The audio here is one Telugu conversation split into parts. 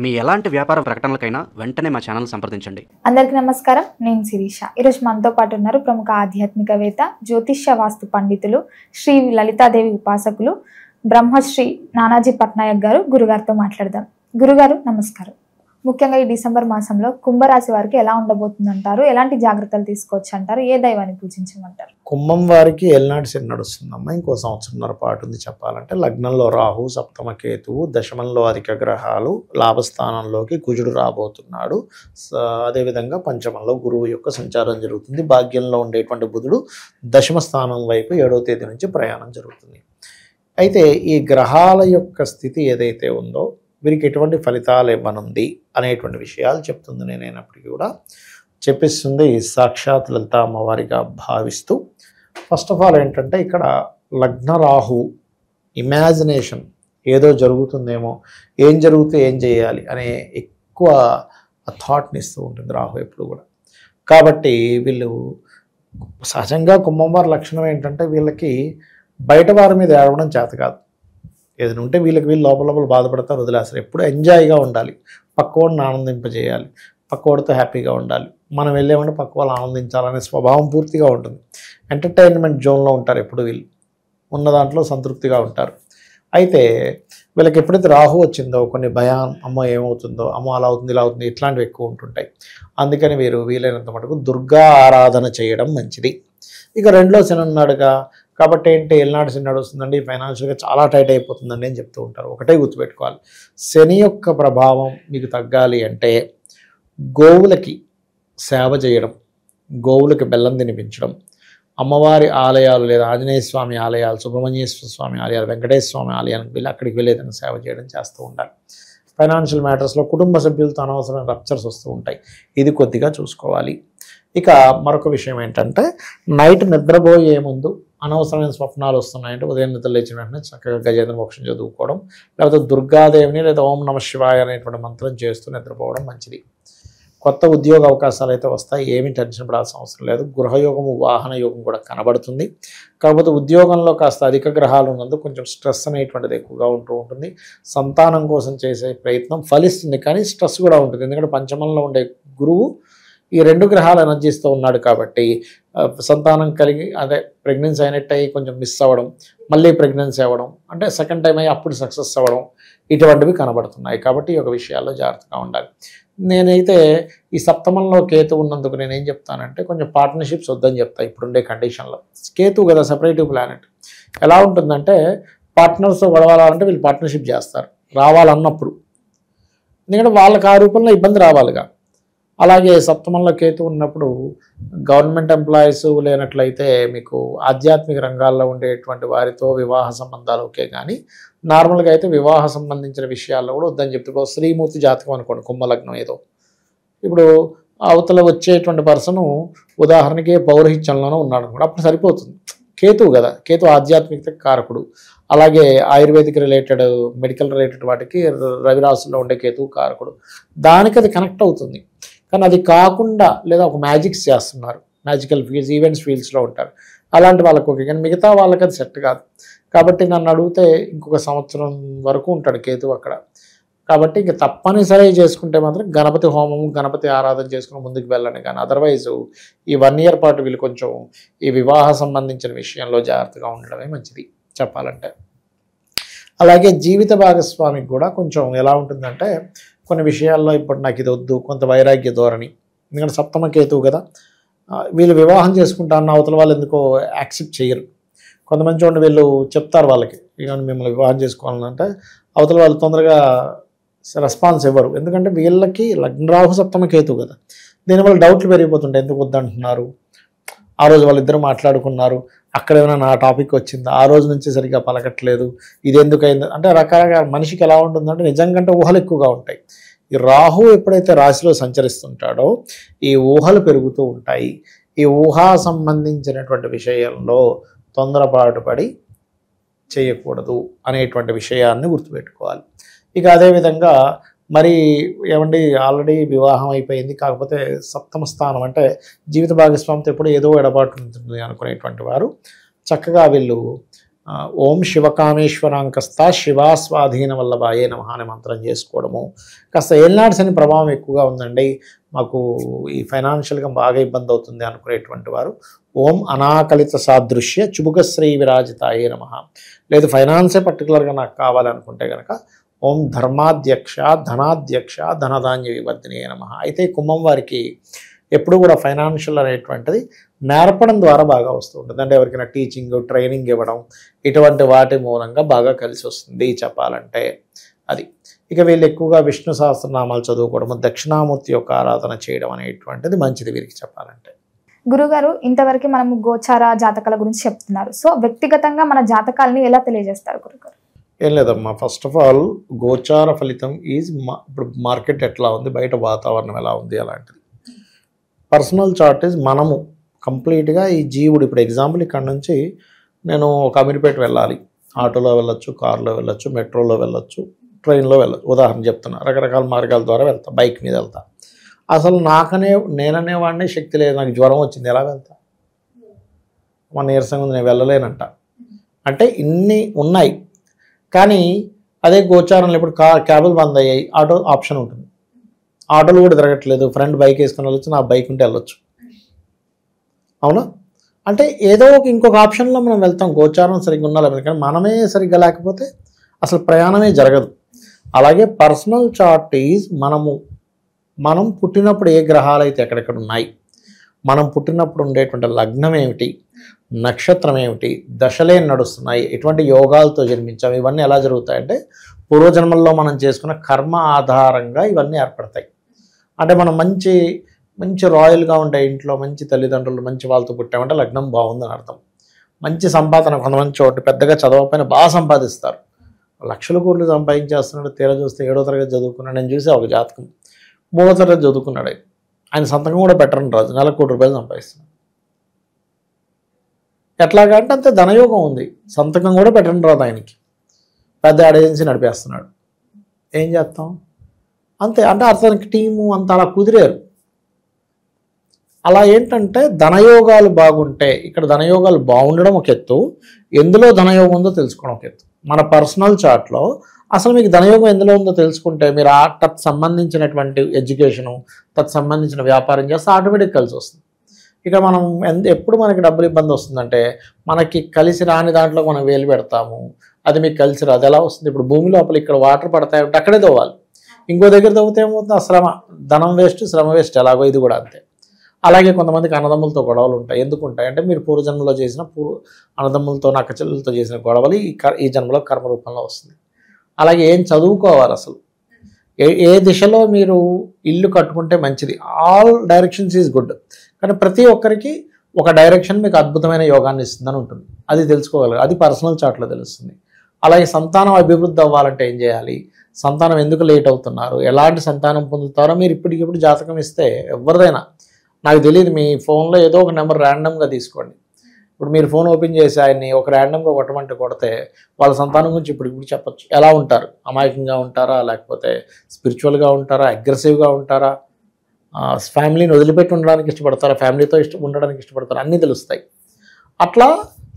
మీ ఎలాంటి వ్యాపార ప్రకటనలకైనా వెంటనే మా ఛానల్ సంప్రదించండి. అందరికీ నమస్కారం. నేను శిరీష. ఈరోజు మనతో పాటు ఉన్నారు ప్రముఖ ఆధ్యాత్మికవేత్త, జ్యోతిష్య వాస్తు పండితులు, శ్రీ లలితాదేవి ఉపాసకులు బ్రహ్మశ్రీ నానాజీ పట్నాయక్ గారు. గురుగారితో మాట్లాడదాం. గురుగారు నమస్కారం. ముఖ్యంగా ఈ డిసెంబర్ మాసంలో కుంభరాశి వారికి ఎలా ఉండబోతుందంటారు? ఎలాంటి జాగ్రత్తలు తీసుకోవచ్చు అంటారు? ఏ దైవాన్ని పూజించమంటారు? కుంభం వారికి ఏలినాటి శని నడుస్తుందమ్మా. ఇంకో సంవత్సరంన్నర పాటు ఉంది చెప్పాలంటే. లగ్నంలో రాహు, సప్తమ కేతువు, దశమంలో అధిక గ్రహాలు, లాభస్థానంలోకి కుజుడు రాబోతున్నాడు. అదేవిధంగా పంచమంలో గురువు యొక్క సంచారం జరుగుతుంది. భాగ్యంలో ఉండేటువంటి బుధుడు దశమ స్థానం వైపు 7వ తేదీ నుంచి ప్రయాణం జరుగుతుంది. అయితే ఈ గ్రహాల యొక్క స్థితి ఏదైతే ఉందో వీరికి ఎటువంటి ఫలితాలు ఇవ్వనుంది అనేటువంటి విషయాలు చెప్తుంది. నేనైనప్పటికీ కూడా చెప్పిస్తుంది సాక్షాత్ లలిత అమ్మవారిగా భావిస్తూ. ఫస్ట్ ఆఫ్ ఆల్ ఏంటంటే ఇక్కడ లగ్న రాహు ఇమాజినేషన్ ఏదో జరుగుతుందేమో, ఏం జరిగితే ఏం చేయాలి అనే ఎక్కువ థాట్ని ఇస్తూ ఉంటుంది రాహు ఎప్పుడు కూడా. కాబట్టి వీళ్ళు సహజంగా కుంభం వారి లక్షణం ఏంటంటే వీళ్ళకి బయట వారి మీద ఏడవడం చేత కాదు. ఏదైనా ఉంటే వీళ్ళు లోపల బాధపడతారు, వదిలేస్తారు. ఎప్పుడు ఎంజాయ్గా ఉండాలి, పక్కవాడిని ఆనందింపజేయాలి, పక్కవాడితో హ్యాపీగా ఉండాలి. మనం వెళ్ళేమంటే పక్క వాళ్ళు ఆనందించాలనే స్వభావం పూర్తిగా ఉంటుంది. ఎంటర్టైన్మెంట్ జోన్లో ఉంటారు ఎప్పుడు వీళ్ళు, ఉన్న దాంట్లో సంతృప్తిగా ఉంటారు. అయితే వీళ్ళకి ఎప్పుడైతే రాహు వచ్చిందో కొన్ని భయం, అమ్మో ఏమవుతుందో, అమ్మో అలా అవుతుంది ఇలా అవుతుంది, ఇట్లాంటివి ఎక్కువ ఉంటుంటాయి. అందుకని వీలైనంత మటుకు దుర్గా ఆరాధన చేయడం మంచిది. ఇక రెండో శని ఉన్నాడుగా కాబట్టి ఏంటి, ఏలినాటి శని నడుస్తుందండి, ఫైనాన్షియల్గా చాలా టైట్ అయిపోతుందండి అని చెప్తూ ఉంటారు. ఒకటే గుర్తుపెట్టుకోవాలి, శని యొక్క ప్రభావం మీకు తగ్గాలి అంటే గోవులకి సేవ చేయడం, గోవులకి బెల్లం తినిపించడం, అమ్మవారి ఆలయాలు లేదా ఆంజనేయ స్వామి ఆలయాలు, సుబ్రహ్మణ్యేశ్వర స్వామి ఆలయాలు, వెంకటేశ్వర స్వామి ఆలయానికి వెళ్ళి అక్కడికి వెళ్ళి ఏదైనా సేవ చేయడం చేస్తూ ఉండాలి. ఫైనాన్షియల్ మ్యాటర్స్లో కుటుంబ సభ్యులతో అనవసరమైన రప్చర్స్ వస్తూ ఉంటాయి, ఇది కొద్దిగా చూసుకోవాలి. ఇక మరొక విషయం ఏంటంటే నైట్ నిద్రపోయే ముందు అనవసరమైన స్వప్నాలు వస్తున్నాయంటే ఉదయం నిద్ర లేచిన వెంటనే చక్కగా గజేంద్ర మోక్షం చదువుకోవడం, లేకపోతే దుర్గాదేవిని లేదా ఓం నమ శివాయ అనేటువంటి మంత్రం చేస్తూ నిద్రపోవడం మంచిది. కొత్త ఉద్యోగ అవకాశాలు అయితే వస్తాయి, ఏమీ టెన్షన్ పడాల్సిన అవసరం లేదు. గృహయోగము, వాహన యోగం కూడా కనబడుతుంది. కాకపోతే ఉద్యోగంలో కాస్త అధిక గ్రహాలు ఉన్నందుకు కొంచెం స్ట్రెస్ అనేటువంటిది ఎక్కువగా ఉంటూ ఉంటుంది. సంతానం కోసం చేసే ప్రయత్నం ఫలిస్తుంది, కానీ స్ట్రెస్ కూడా ఉంటుంది. ఎందుకంటే పంచమంలో ఉండే గురువు ఈ 2 గ్రహాల ఎనర్జీస్తో ఉన్నాడు కాబట్టి సంతానం కలిగి అదే ప్రెగ్నెన్సీ అయినట్టు అయ్యి కొంచెం మిస్ అవ్వడం, మళ్ళీ ప్రెగ్నెన్సీ అవ్వడం, అంటే సెకండ్ టైం అయ్యి అప్పుడు సక్సెస్ అవ్వడం, ఇటువంటివి కనబడుతున్నాయి. కాబట్టి ఈ ఒక విషయాల్లో జాగ్రత్తగా ఉండాలి. నేనైతే ఈ సప్తమంలో కేతు ఉన్నందుకు నేనేం చెప్తానంటే కొంచెం పార్ట్నర్షిప్స్ వద్దని చెప్తాను ఇప్పుడుండే కండిషన్లో. కేతు కదా సెపరేటివ్ ప్లానెట్. ఎలా ఉంటుందంటే పార్ట్నర్స్తో గొడవాలంటే వీళ్ళు పార్ట్నర్షిప్ చేస్తారు రావాలన్నప్పుడు, ఎందుకంటే వాళ్ళకి ఆ రూపంలో ఇబ్బంది రావాలిగా. అలాగే సప్తమంలో కేతు ఉన్నప్పుడు గవర్నమెంట్ ఎంప్లాయీస్ లేనట్లయితే మీకు ఆధ్యాత్మిక రంగాల్లో ఉండేటువంటి వారితో వివాహ సంబంధాలు ఓకే, కానీ నార్మల్గా అయితే వివాహ సంబంధించిన విషయాల్లో కూడా వద్దని చెప్పి. ఇప్పుడు శ్రీమూర్తి జాతకం అనుకోండి, కుంభలగ్నం ఏదో, ఇప్పుడు అవతల వచ్చేటువంటి పర్సను ఉదాహరణకి పౌరహిత్యంలోనే ఉన్నాడు అనుకోండి, అప్పుడు సరిపోతుంది. కేతువు కదా, కేతు ఆధ్యాత్మికత కారకుడు. అలాగే ఆయుర్వేదిక్ రిలేటెడ్, మెడికల్ రిలేటెడ్ వాటికి రవిరాశుల్లో ఉండే కేతువు కారకుడు, దానికి అది కనెక్ట్ అవుతుంది. కానీ అది కాకుండా లేదా ఒక మ్యాజిక్స్ చేస్తున్నారు, మ్యాజికల్ ఫీల్డ్స్, ఈవెంట్స్ ఫీల్డ్స్లో ఉంటారు, అలాంటి వాళ్ళకు ఓకే, కానీ మిగతా వాళ్ళకి అది సెట్ కాదు. కాబట్టి నన్ను అడిగితే ఇంకొక సంవత్సరం వరకు ఉంటాడు కేతు అక్కడ. కాబట్టి ఇంక తప్పనిసరి చేసుకుంటే మాత్రం గణపతి హోమము, గణపతి ఆరాధన చేసుకుని ముందుకు వెళ్ళండి. కానీ అదర్వైజ్ ఈ 1 ఇయర్ పాటు వీళ్ళు కొంచెం ఈ వివాహ సంబంధించిన విషయంలో జాగ్రత్తగా ఉండడమే మంచిది చెప్పాలంటే. అలాగే జీవిత భాగస్వామికి కూడా కొంచెం ఎలా ఉంటుందంటే కొన్ని విషయాల్లో ఇప్పుడు నాకు ఇది వద్దు, కొంత వైరాగ్య ధోరణి. ఎందుకంటే సప్తమ కేతువు కదా, వీళ్ళు వివాహం చేసుకుంటా అన్న అవతల వాళ్ళు ఎందుకో యాక్సెప్ట్ చేయరు. కొంతమంది చూడండి, వీళ్ళు చెప్తారు వాళ్ళకి ఇక మిమ్మల్ని వివాహం చేసుకోవాలంటే అవతల వాళ్ళు తొందరగా రెస్పాన్స్ ఇవ్వరు. ఎందుకంటే వీళ్ళకి లగ్నరాహు సప్తమ కేతువు కదా, దీనివల్ల డౌట్లు పెరిగిపోతుంటాయి. ఎందుకు వద్దంటున్నారు, ఆ రోజు వాళ్ళిద్దరూ మాట్లాడుకున్నారు, అక్కడ ఏమైనా నా టాపిక్ వచ్చిందా, ఆ రోజు నుంచి సరిగ్గా పలకట్లేదు, ఇది ఎందుకు అయింది అంటే రకరకాల. మనిషికి ఎలా ఉంటుందంటే నిజంగా ఊహలు ఎక్కువగా ఉంటాయి. ఈ రాహు ఎప్పుడైతే రాశిలో సంచరిస్తుంటాడో ఈ ఊహలు పెరుగుతూ ఉంటాయి. ఈ ఊహా సంబంధించినటువంటి విషయంలో తొందరపాటు పడి చేయకూడదు అనేటువంటి విషయాన్ని గుర్తుపెట్టుకోవాలి. ఇక అదేవిధంగా మరి ఏమండి ఆల్రెడీ వివాహం అయిపోయింది, కాకపోతే సప్తమ స్థానం అంటే జీవిత భాగస్వామితో ఎప్పుడు ఏదో ఎడబాటు ఉంటుంది అనుకునేటువంటి వారు చక్కగా వీళ్ళు ఓం శివకామేశ్వరాంకస్త శివాస్వాధీన వల్లభాయే నమః అనే మంత్రం చేసుకోవడము. కాస్త ఏలినాడ్స్ అని ప్రభావం ఎక్కువగా ఉందండి, మాకు ఈ ఫైనాన్షియల్గా బాగా ఇబ్బంది అవుతుంది అనుకునేటువంటి వారు ఓం అనాకలిత సాదృశ్య చుబుకశ్రీ విరాజితాయే నమః, లేదు ఫైనాన్సే పర్టికులర్గా నాకు కావాలనుకుంటే కనుక ఓం ధర్మాధ్యక్ష ధనాధ్యక్ష ధనధాన్య వివర్ధినే నమః. అయితే కుంభం వారికి ఎప్పుడు కూడా ఫైనాన్షియల్ అనేటువంటిది నేర్పడం ద్వారా బాగా వస్తూ ఉంటుంది. అంటే ఎవరికైనా టీచింగ్ ట్రైనింగ్ ఇవ్వడం ఇటువంటి వాటి మూలంగా బాగా కలిసి వస్తుంది చెప్పాలంటే అది. ఇక వీళ్ళు ఎక్కువగా విష్ణు సహస్రనామాలు చదువుకోవడము, దక్షిణామూర్తి యొక్క ఆరాధన చేయడం అనేటువంటిది మంచిది వీరికి చెప్పాలంటే. గురుగారు, ఇంతవరకు మనము గోచార జాతకాల గురించి చెప్తున్నారు. సో వ్యక్తిగతంగా మన జాతకాలని ఎలా తెలియజేస్తారు గురుగారు? ఏం లేదమ్మా, ఫస్ట్ ఆఫ్ ఆల్ గోచార ఫలితం ఈజ్ ఇప్పుడు మార్కెట్ ఎట్లా ఉంది, బయట వాతావరణం ఎలా ఉంది అలాంటిది. పర్సనల్ చార్ట్ ఈజ్ మనము కంప్లీట్గా ఈ జీవుడు. ఇప్పుడు ఎగ్జాంపుల్ ఇక్కడ నుంచి నేను ఒక అమీర్పేట వెళ్ళాలి, ఆటోలో వెళ్ళొచ్చు, కారులో వెళ్ళొచ్చు, మెట్రోలో వెళ్ళొచ్చు, ట్రైన్లో వెళ్ళచ్చు, ఉదాహరణ చెప్తున్నా. రకరకాల మార్గాల ద్వారా వెళ్తా, బైక్ మీద వెళ్తా. అసలు నేననేవాడిని శక్తి లేదు, నాకు జ్వరం వచ్చింది, ఎలా వెళ్తా? మన నీరసంగా ఉంది, నేను వెళ్ళలేనంట. అంటే ఇన్ని ఉన్నాయి. కానీ అదే గోచారంలో ఇప్పుడు క్యాబులు బంద్ అయ్యాయి, ఆటో ఆప్షన్ ఉంటుంది, ఆటోలు కూడా తిరగట్లేదు, ఫ్రెండ్ బైక్ వేసుకొని వెళ్ళొచ్చు, నా బైక్ ఉంటే వెళ్ళొచ్చు, అవునా? అంటే ఏదో ఇంకొక ఆప్షన్లో మనం వెళ్తాం, గోచారం సరిగ్గా ఉండాలి. కానీ మనమే సరిగ్గా లేకపోతే అసలు ప్రయాణమే జరగదు. అలాగే పర్సనల్ చార్ట్ ఈజ్ మనం పుట్టినప్పుడు ఏ గ్రహాలు అయితే ఎక్కడెక్కడ ఉన్నాయి, మనం పుట్టినప్పుడు ఉండేటువంటి లగ్నం ఏమిటి, నక్షత్రం ఏమిటి, దశలేం నడుస్తున్నాయి, ఎటువంటి యోగాలతో జన్మించాము, ఇవన్నీ ఎలా జరుగుతాయంటే పూర్వజన్మల్లో మనం చేసుకున్న కర్మ ఆధారంగా ఇవన్నీ ఏర్పడతాయి. అంటే మనం మంచి రాయల్గా ఉంటాయి ఇంట్లో, మంచి తల్లిదండ్రులు, మంచి వాళ్ళతో పుట్టామంటే లగ్నం బాగుందని అర్థం. మంచి సంపాదన, కొంతమంది చోటు పెద్దగా చదవకపోయినా బాగా సంపాదిస్తారు, లక్షల కోట్లు సంపాదించేస్తున్నాడు. తీరా చూస్తే 7వ తరగతి చదువుకున్నాడు. నేను చూసే ఒక జాతకం 3వ తరగతి చదువుకున్నాడు, ఆయన సంతకం కూడా పెట్టరని రాజు, నెలకు ₹1,00,00,000 సంపాదిస్తున్నాడు. ఎట్లాగా అంటే అంతే ధనయోగం ఉంది, సంతకం కూడా పెట్టండి రాదు ఆయనకి, పెద్ద ఏజెన్సీ నడిపేస్తున్నాడు. ఏం చేస్తాం అంతే. అంటే అతనికి టీము అంత అలా కుదిరారు. అలా ఏంటంటే ధనయోగాలు బాగుంటే, ఇక్కడ ధనయోగాలు బాగుండడం ఒక ఎత్తు, ఎందులో ధనయోగం ఉందో తెలుసుకోవడం ఒక ఎత్తు. మన పర్సనల్ చార్ట్లో అసలు మీకు ధనయోగం ఎందులో ఉందో తెలుసుకుంటే మీరు తత్ సంబంధించినటువంటి ఎడ్యుకేషను, తత్ సంబంధించిన వ్యాపారం చేస్తే ఆటోమేటిక్ కలిసి వస్తుంది. ఇక మనం ఎప్పుడు మనకి డబ్బులు ఇబ్బంది వస్తుందంటే మనకి కలిసి రాని దాంట్లో మనం వేలు పెడతాము, అది మీకు కలిసి రాదు. ఎలా వస్తుంది? ఇప్పుడు భూమి లోపల ఇక్కడ వాటర్ పడతాయి అంటే అక్కడే తవ్వాలి, ఇంకో దగ్గర తవ్వితే ఏమవుతుంది? శ్రమ, ధనం వేస్ట్, శ్రమ వేస్ట్. ఎలాగో ఇది కూడా అంతే. అలాగే కొంతమందికి అన్నదమ్ములతో గొడవలు ఉంటాయి. ఎందుకు ఉంటాయి అంటే మీరు పూర్వజన్మలో చేసిన అన్నదమ్ములతో నక్కచెల్లెలతో చేసిన గొడవలు ఈ జన్మలో కర్మ రూపంలో వస్తుంది. అలాగే ఏం చదువుకోవాలి, అసలు ఏ దిశలో మీరు ఇల్లు కట్టుకుంటే మంచిది, ఆల్ డైరెక్షన్స్ ఈజ్ గుడ్. కానీ ప్రతి ఒక్కరికి ఒక డైరెక్షన్ మీకు అద్భుతమైన యోగాన్ని ఇస్తుందని ఉంటుంది, అది తెలుసుకోగలరు, అది పర్సనల్ చార్ట్లో తెలుస్తుంది. అలాగే సంతానం అభివృద్ధి అవ్వాలంటే ఏం చేయాలి, సంతానం ఎందుకు లేట్ అవుతున్నారు, ఎలాంటి సంతానం పొందుతారో మీరు ఇప్పటికిప్పుడు జాతకం ఇస్తే ఎవరిదైనా, నాకు తెలియదు, మీ ఫోన్లో ఏదో ఒక నెంబర్ ర్యాండమ్గా తీసుకోండి. ఇప్పుడు మీరు ఫోన్ ఓపెన్ చేసి ఆయన్ని ఒక ర్యాండమ్గా కొట్టమంటే కొడితే వాళ్ళ సంతానం గురించి ఇప్పుడు చెప్పచ్చు. ఎలా ఉంటారు, అమాయకంగా ఉంటారా, లేకపోతే స్పిరిచువల్గా ఉంటారా, అగ్రెసివ్గా ఉంటారా, ఫ్యామిలీని వదిలిపెట్టి ఉండడానికి ఇష్టపడతారా, ఫ్యామిలీతో ఉండడానికి ఇష్టపడతారా, అన్నీ తెలుస్తాయి. అట్లా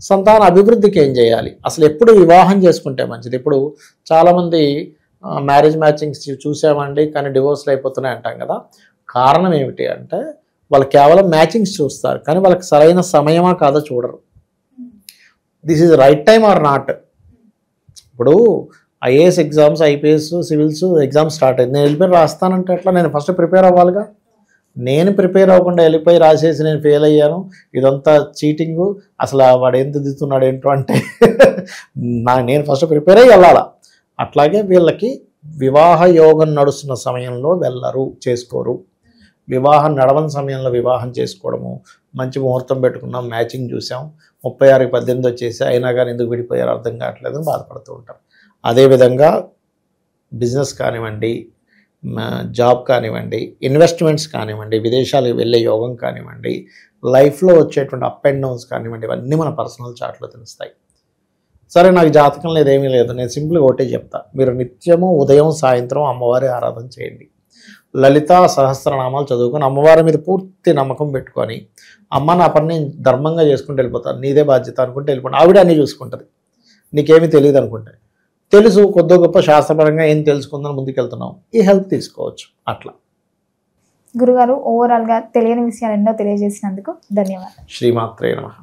సంతాన అభివృద్ధికి ఏం చేయాలి, అసలు ఎప్పుడు వివాహం చేసుకుంటే మంచిది. ఇప్పుడు చాలామంది మ్యారేజ్ మ్యాచింగ్స్ చూసామండి కానీ డివోర్స్లు అయిపోతున్నాయి అంటాం కదా. కారణం ఏమిటి అంటే వాళ్ళు కేవలం మ్యాచింగ్స్ చూస్తారు, కానీ వాళ్ళకి సరైన సమయమా కాదో చూడరు. This is right time or not. ఇప్పుడు IAS exams, IPS, civils exams start అయింది, నేను వెళ్ళిపోయి రాస్తానంటే ఎట్లా? నేను ఫస్ట్ ప్రిపేర్ అవ్వాలిగా. నేను ప్రిపేర్ అవ్వకుండా వెళ్ళిపోయి రాసేసి నేను ఫెయిల్ అయ్యాను, ఇదంతా చీటింగు, అసలు వాడు ఏం దిద్దుతున్నాడు ఏంటో అంటే నేను ఫస్ట్ ప్రిపేర్ అయ్యి వెళ్ళాలా. అట్లాగే వీళ్ళకి వివాహ యోగం నడుస్తున్న సమయంలో వెళ్ళరు, చేసుకోరు. వివాహం నడవని సమయంలో వివాహం చేసుకోవడము, మంచి ముహూర్తం పెట్టుకున్నాం, మ్యాచింగ్ చూసాం, 36కి 18 వచ్చేసి అయినా కానీ ఎందుకు విడిపోయారు అర్థం కావట్లేదు అని బాధపడుతూ ఉంటాం. అదేవిధంగా బిజినెస్ కానివ్వండి, జాబ్ కానివ్వండి, ఇన్వెస్ట్మెంట్స్ కానివ్వండి, విదేశాలకు వెళ్ళే యోగం కానివ్వండి, లైఫ్లో వచ్చేటువంటి అప్ అండ్ డౌన్స్ కానివ్వండి, ఇవన్నీ మన పర్సనల్ చార్ట్లో తెలుస్తాయి. సరే నాకు జాతకం లేదు, ఏమీ లేదు, నేను సింపుల్గా ఒకటే చెప్తా, మీరు నిత్యము ఉదయం సాయంత్రం అమ్మవారి ఆరాధన చేయండి, లలితా సహస్రనామాలు చదువుకొని అమ్మవారి మీద పూర్తి నమ్మకం పెట్టుకొని, అమ్మ నా పని నేను ధర్మంగా చేసుకుంటూ వెళ్ళిపోతాను, నీదే బాధ్యత అనుకుంటే వెళ్ళిపోండి, ఆవిడ అన్నీ చూసుకుంటుంది. నీకేమీ తెలియదు అనుకుంటే, తెలుసు కొద్ది గొప్ప శాస్త్రపరంగా ఏం తెలుసుకుందని ముందుకెళ్తున్నావు, ఈ హెల్ప్ తీసుకోవచ్చు. అట్లా గురుగారు ఓవరాల్గా తెలియని విషయాలు ఎన్నో తెలియజేసినందుకు ధన్యవాదాలు. శ్రీమాత్రే నమః.